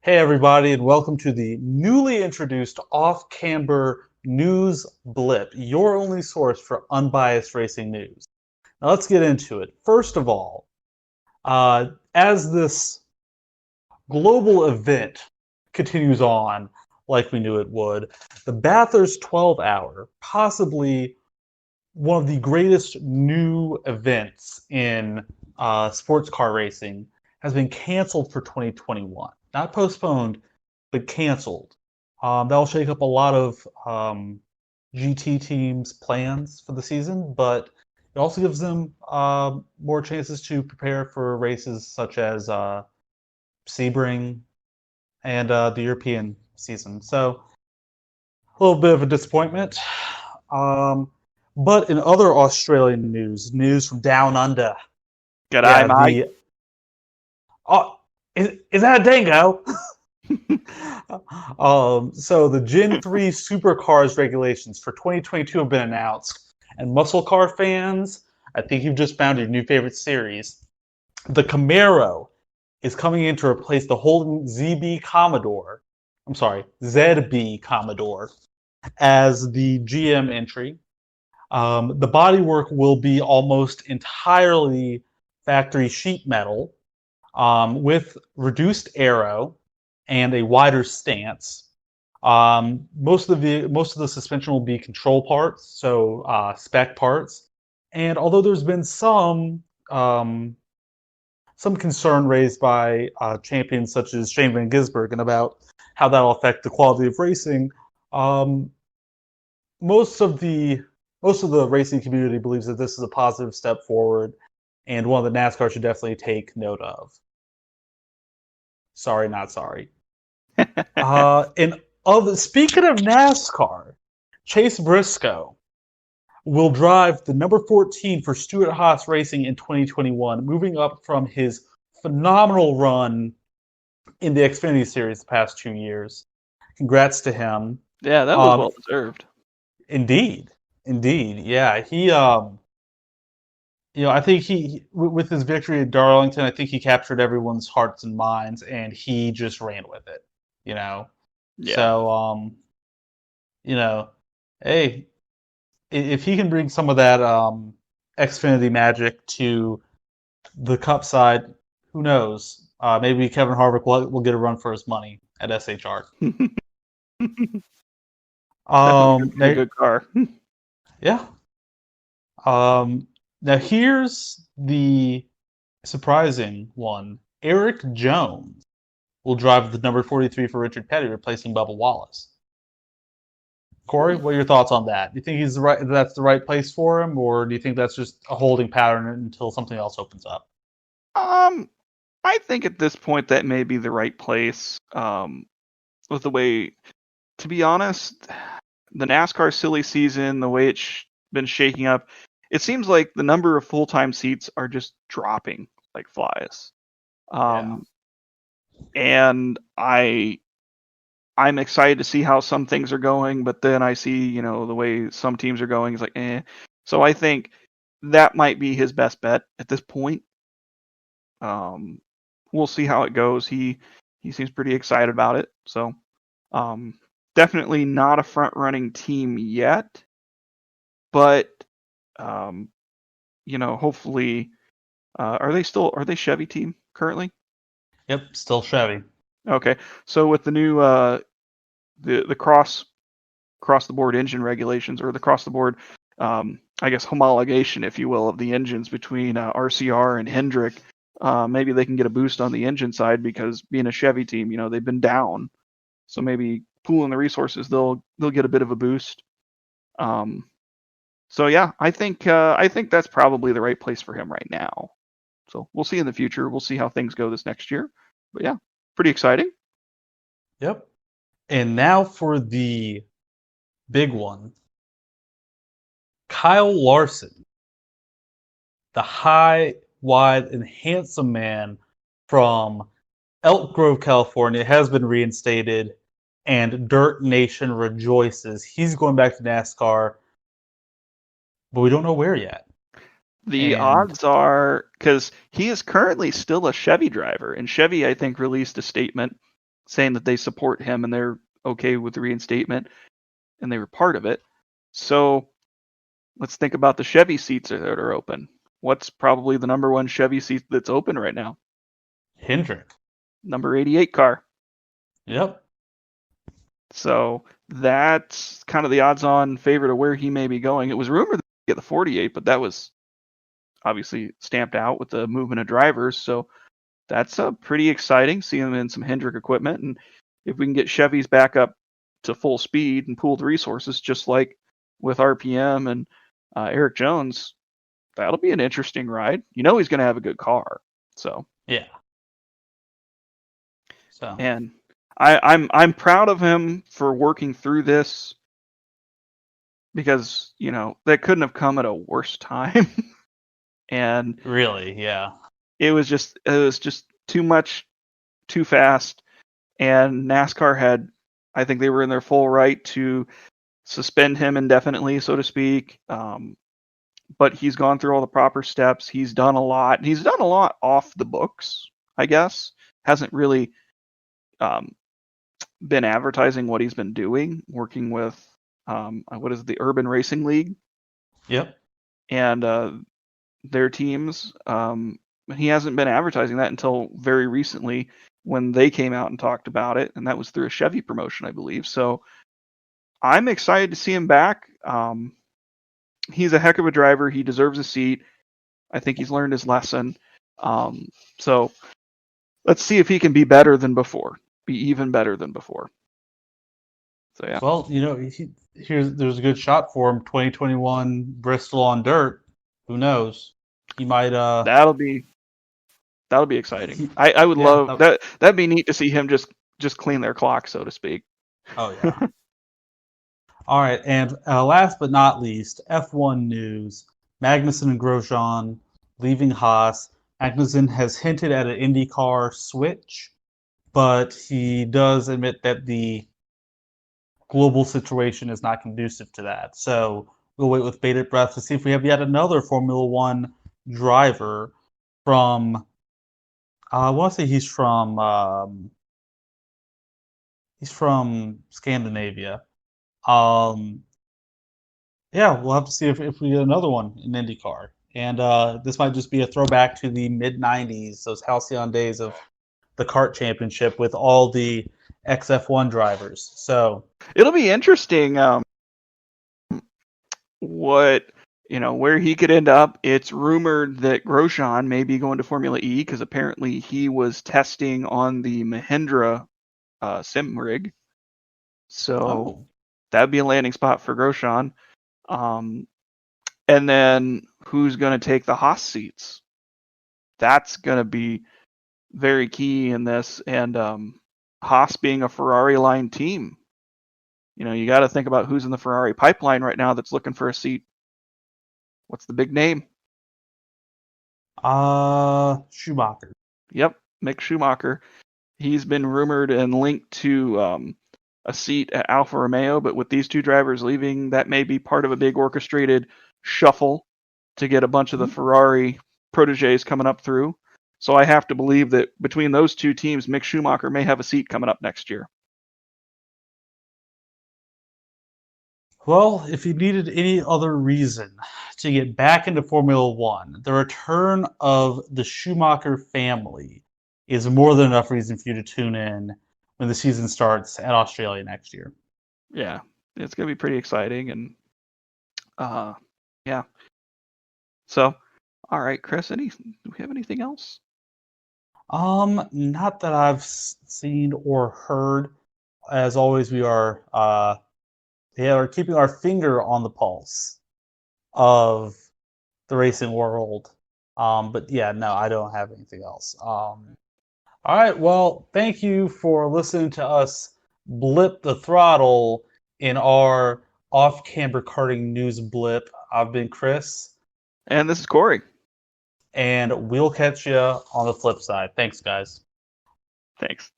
Hey, everybody, and welcome to the newly introduced off Camber News Blip, your only source for unbiased racing news. Now, let's get into it. First of all, as this global event continues on, like we knew it would, the Bathurst 12 Hour, possibly one of the greatest new events in sports car racing, has been canceled for 2021. Not postponed, but canceled. That'll shake up a lot of GT teams' plans for the season, but it also gives them more chances to prepare for races such as Sebring and the European season. So a little bit of a disappointment. Um, but in other Australian news from down under, G'day, yeah, mate. is that a dingo? So the Gen 3 supercars regulations for 2022 have been announced, and muscle car fans, I think you've just found your new favorite series. The Camaro is coming in to replace the Holden ZB Commodore. I'm sorry, ZB Commodore as the GM entry. The bodywork will be almost entirely factory sheet metal with reduced aero and a wider stance. Most of the suspension will be control parts, so spec parts. And although there's been some concern raised by champions such as Shane Van Gisbergen about how that'll affect the quality of racing, um, most of the racing community believes that this is a positive step forward and one that NASCAR should definitely take note of. Sorry, not sorry. Speaking of NASCAR, Chase Briscoe will drive the number 14 for Stewart-Haas Racing in 2021, moving up from his phenomenal run in the Xfinity Series the past 2 years. Congrats to him. Yeah, that was well deserved. Indeed, yeah. I think he, with his victory at Darlington, I think he captured everyone's hearts and minds, and he just ran with it. Yeah. So, hey, if he can bring some of that Xfinity magic to the Cup side, who knows? Maybe Kevin Harvick will get a run for his money at SHR. A good car. Yeah. Now here's the surprising one. Eric Jones will drive the number 43 for Richard Petty, replacing Bubba Wallace. Corey, what are your thoughts on that? Do you think that's the right place for him, or do you think that's just a holding pattern until something else opens up? I think at this point that may be the right place. With the way, to be honest, the NASCAR silly season, the way it's been shaking up, it seems like the number of full-time seats are just dropping like flies. And I'm excited to see how some things are going, but then I see, the way some teams are going is like, eh. So I think that might be his best bet at this point. We'll see how it goes. He seems pretty excited about it. So definitely not a front-running team yet, but hopefully, are they Chevy team currently? Yep, still Chevy. Okay, so with the new the cross the board engine regulations, or the cross the board, I guess homologation, if you will, of the engines between RCR and Hendrick, maybe they can get a boost on the engine side, because being a Chevy team, they've been down, so maybe pooling the resources, they'll get a bit of a boost. So yeah, I think that's probably the right place for him right now. So we'll see in the future. We'll see how things go this next year. But yeah, pretty exciting. Yep. And now for the big one. Kyle Larson, the high, wide, and handsome man from Elk Grove, California, has been reinstated, and Dirt Nation rejoices. He's going back to NASCAR, but we don't know where yet. The odds are, because he is currently still a Chevy driver, and Chevy, I think, released a statement saying that they support him and they're okay with the reinstatement, and they were part of it. So let's think about the Chevy seats that are open. What's probably the number one Chevy seat that's open right now? Hendrick. Number 88 car. Yep. So that's kind of the odds-on favorite of where he may be going. It was rumored that he'd get the 48, but that was obviously stamped out with the movement of drivers. So that's pretty exciting, seeing him in some Hendrick equipment. And if we can get Chevys back up to full speed and pooled resources, just like with RPM and Eric Jones, that'll be an interesting ride. You know he's going to have a good car. So yeah. So and I'm proud of him for working through this, because that couldn't have come at a worse time. And really, yeah, it was just too much, too fast, and NASCAR I think they were in their full right to suspend him indefinitely, so to speak. But he's gone through all the proper steps. He's done a lot. He's done a lot off the books, I guess. Hasn't really been advertising what he's been doing, working with what is it, the Urban Racing League? Yep. And their teams. He hasn't been advertising that until very recently, when they came out and talked about it, and that was through a Chevy promotion, I believe. So I'm excited to see him back. He's a heck of a driver. He deserves a seat. I think he's learned his lesson. So let's see if he can be better than before. Be even better than before. So yeah. Well, there's a good shot for him. 2021 Bristol on dirt. Who knows? He might. That'll be exciting. I would love that. That'd be neat to see him just clean their clock, so to speak. Oh yeah. All right, and last but not least, F1 news. Magnussen and Grosjean leaving Haas. Magnussen has hinted at an IndyCar switch, but he does admit that the global situation is not conducive to that. So we'll wait with bated breath to see if we have yet another Formula One driver from. I want to say he's from Scandinavia. Yeah, we'll have to see if we get another one in IndyCar. And this might just be a throwback to the mid-'90s, those halcyon days of the kart championship with all the XF1 drivers. So it'll be interesting where he could end up. It's rumored that Grosjean may be going to Formula E, because apparently he was testing on the Mahindra sim rig. So that'd be a landing spot for Grosjean. And then who's going to take the Haas seats? That's going to be very key in this. And Haas being a Ferrari-line team, you got to think about who's in the Ferrari pipeline right now that's looking for a seat. What's the big name? Schumacher. Yep, Mick Schumacher. He's been rumored and linked to a seat at Alfa Romeo, but with these two drivers leaving, that may be part of a big orchestrated shuffle to get a bunch of the Ferrari proteges coming up through. So I have to believe that between those two teams, Mick Schumacher may have a seat coming up next year. Well, if you needed any other reason to get back into Formula One, the return of the Schumacher family is more than enough reason for you to tune in when the season starts at Australia next year. Yeah, it's going to be pretty exciting. And yeah. So, all right, Chris, do we have anything else? Not that I've seen or heard. As always, we are keeping our finger on the pulse of the racing world. But yeah, no, I don't have anything else. All right, well, thank you for listening to us blip the throttle in our off-camber karting news blip. I've been Chris. And this is Corey. And we'll catch you on the flip side. Thanks, guys. Thanks.